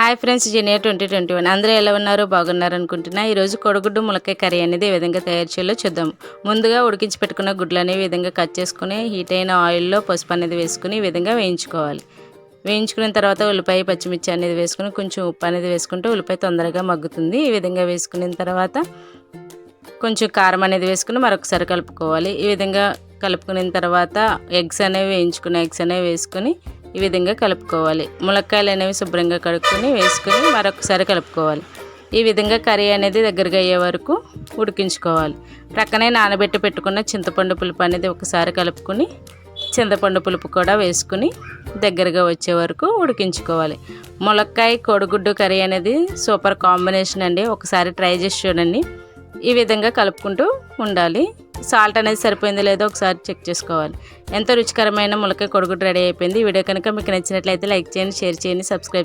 Hi friends, Xenia 2021 అందరూ ఎలా ఉన్నారు? బాగున్నారు అనుకుంటున్నా. ఈరోజు కోడిగుడ్డు ములక్కాయ కర్రీ అనేది ఏ విధంగా తయారు చేయాలో చూద్దాం. ముందుగా ఉడికించి పెట్టుకున్న గుడ్లు అనేవి ఈ విధంగా కట్ చేసుకుని హీట్ అయిన ఆయిల్లో పసుపు అనేది వేసుకుని ఈ విధంగా వేయించుకోవాలి. వేయించుకున్న తర్వాత ఉల్లిపాయ పచ్చిమిర్చి అనేది వేసుకుని కొంచెం ఉప్పు అనేది వేసుకుంటే ఉల్లిపాయ తొందరగా మగ్గుతుంది. ఈ విధంగా వేసుకున్న తర్వాత కొంచెం కారం అనేది వేసుకుని మరొకసారి కలుపుకోవాలి. ఈ విధంగా కలుపుకున్న తర్వాత ఎగ్స్ అనేవి వేసుకుని ఈ విధంగా కలుపుకోవాలి. ములక్కాయలు అనేవి శుభ్రంగా కడుక్కొని వేసుకుని మరొకసారి కలుపుకోవాలి. ఈ విధంగా కర్రీ అనేది దగ్గరగా అయ్యే వరకు ఉడికించుకోవాలి. ప్రక్కనే నానబెట్టి పెట్టుకున్న చింతపండు పులుపు అనేది ఒకసారి కలుపుకొని చింతపండు పులుపు కూడా వేసుకుని దగ్గరగా వచ్చే వరకు ఉడికించుకోవాలి. ములక్కాయ కోడిగుడ్డు కర్రీ అనేది సూపర్ కాంబినేషన్ అండి. ఒకసారి ట్రై చేసి చూడండి. ఈ విధంగా కలుపుకుంటూ ఉండాలి. సాల్ట్ అనేది సరిపోయిందో లేదో ఒకసారి చెక్ చేసుకోవాలి. ఎంతో రుచికరమైన ములక్కాయ కోడిగుడ్డు రెడీ అయిపోయింది. ఈ వీడియో కనుక మీకు నచ్చినట్లయితే లైక్ చేయండి, షేర్ చేయండి, సబ్స్క్రైబ్ చేయండి.